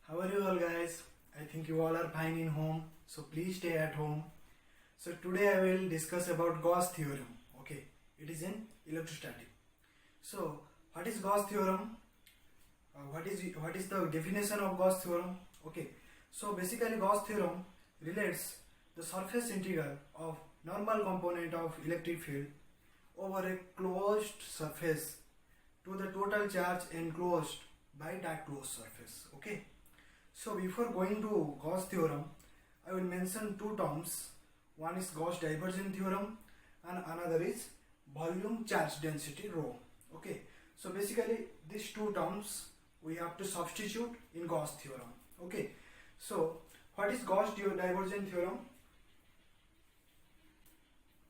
How are you all guys? I think you all are fine in home, so please stay at home. So today I will discuss about Gauss theorem. Okay, it is in electrostatic. So what is Gauss theorem? What is the definition of Gauss theorem? Okay, so basically Gauss theorem relates the surface integral of normal component of electric field over a closed surface to the total charge enclosed by that closed surface. Okay. So before going to Gauss theorem, I will mention two terms. One is Gauss divergence theorem and another is volume charge density rho. Okay. So basically these two terms we have to substitute in Gauss theorem. Okay. So what is Gauss divergence theorem?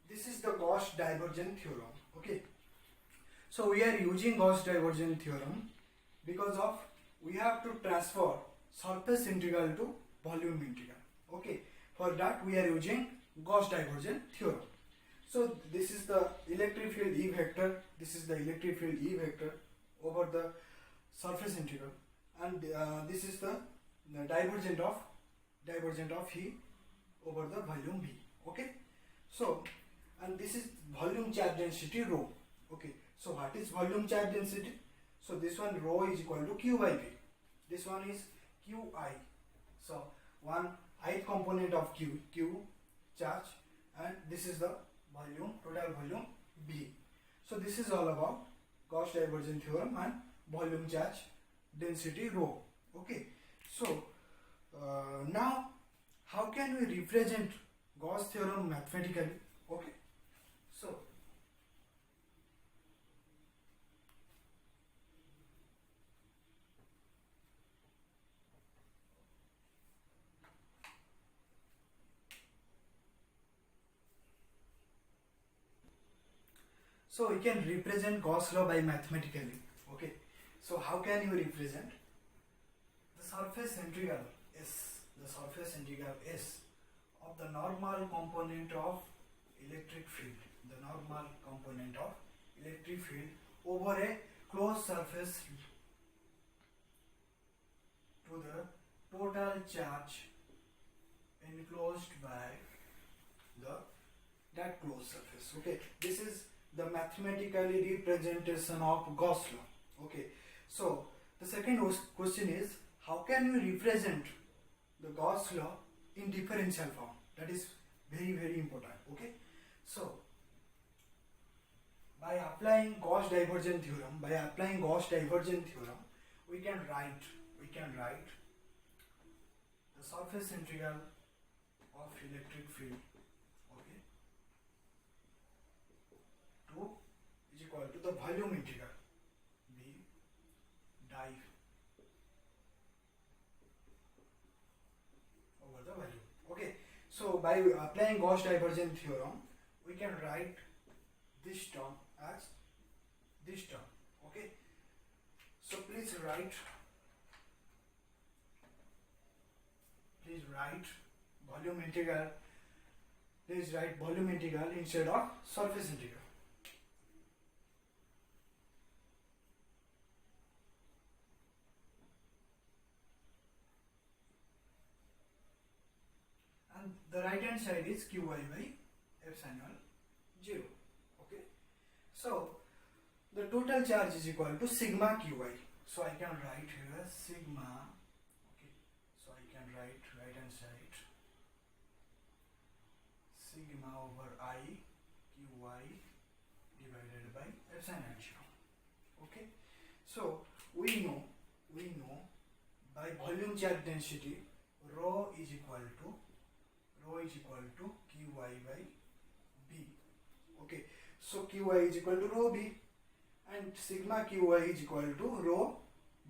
This is the Gauss divergence theorem. Okay. So we are using Gauss divergence theorem because of we have to transfer surface integral to volume integral. Okay, for that we are using Gauss divergence theorem. So this is the electric field E vector, this is the electric field E vector over the surface integral, and this is the divergent of E over the volume V. Okay, so and this is volume charge density rho. Okay, so what is volume charge density? So this one rho is equal to Q by V. This one is Qi. So one ith component of Q charge, and this is the volume, total volume B. So this is all about Gauss divergence theorem and volume charge density rho. Okay. So now how can we represent Gauss theorem mathematically? Okay. So we can represent Gauss law by mathematically. Okay. So how can you represent the surface integral S, of the normal component of electric field, over a closed surface to the total charge enclosed by that closed surface. Okay, this is the mathematically representation of Gauss law. Okay, so the second question is, how can you represent the Gauss law in differential form? That is very important. Okay, so by applying Gauss divergence theorem, we can write the surface integral of electric field, okay, to is equal to the volume integral V div over the volume. Okay, so by applying Gauss divergence theorem, we can write this term as this term. Okay, so please write volume integral. Please write volume integral instead of surface integral. And the right hand side is Qi by epsilon 0. Okay. So the total charge is equal to sigma Qi. So I can write here sigma. Okay. So I can write right hand side sigma over I Qi divided by epsilon 0. Okay. So we know by volume charge density rho is equal to Qi by B. Okay, so Qi is equal to rho B, and sigma Qi is equal to rho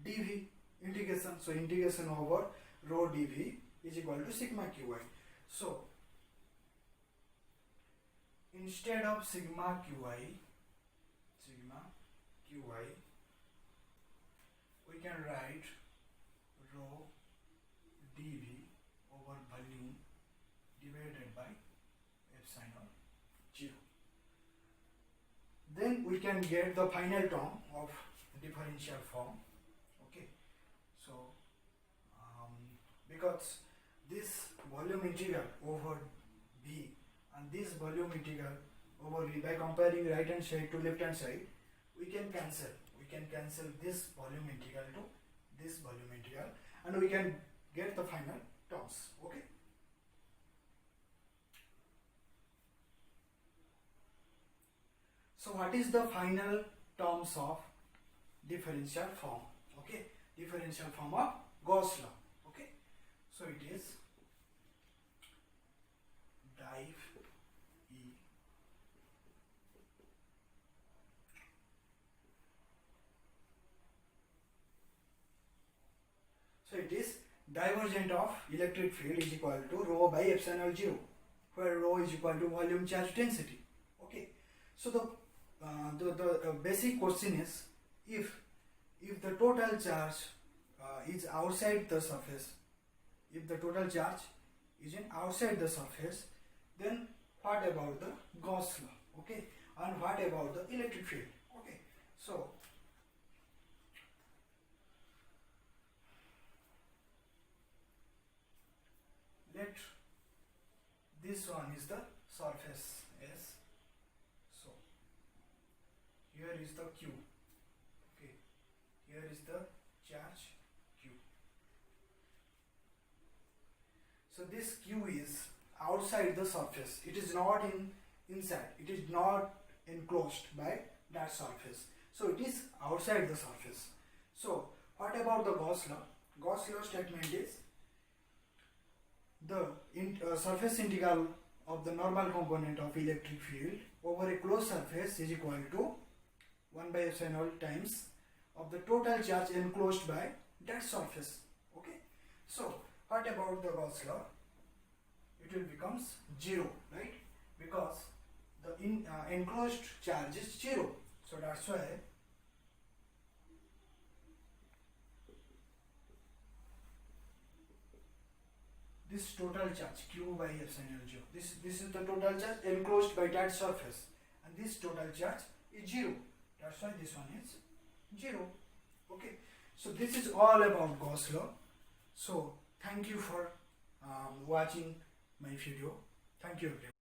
dV integration. So integration over rho dV is equal to sigma Qi. So instead of sigma Qi, we can write rho dV over volume divided by epsilon 0. Then we can get the final term of differential form. Okay, so because this volume integral over V and this volume integral over V, by comparing right hand side to left hand side, we can cancel this volume integral to this volume integral, and we can get the final terms. Okay. So what is the final terms of differential form? Okay, differential form of Gauss law. Okay, so it is div E so it is divergent of electric field is equal to rho by epsilon 0, where rho is equal to volume charge density. Okay, so the basic question is, if the total charge is outside the surface, if the total charge is in outside the surface, then what about the Gauss law? Okay, and what about the electric field? Okay, so let this one is the surface S. So here is the Q. Okay, here is the charge Q. So this Q is outside the surface. It is not inside. It is not enclosed by that surface. So it is outside the surface. So what about the Gauss law? Gauss law statement is the surface integral of the normal component of electric field over a closed surface is equal to 1 by epsilon naught times of the total charge enclosed by that surface. Okay, so what about the Gauss law? It will becomes 0, right? Because the enclosed charge is 0. So that's why this total charge Q by epsilon 0. This is the total charge enclosed by that surface, and this total charge is 0. That's why this one is 0. Okay. So this is all about Gauss law. So thank you for watching my video. Thank you everyone.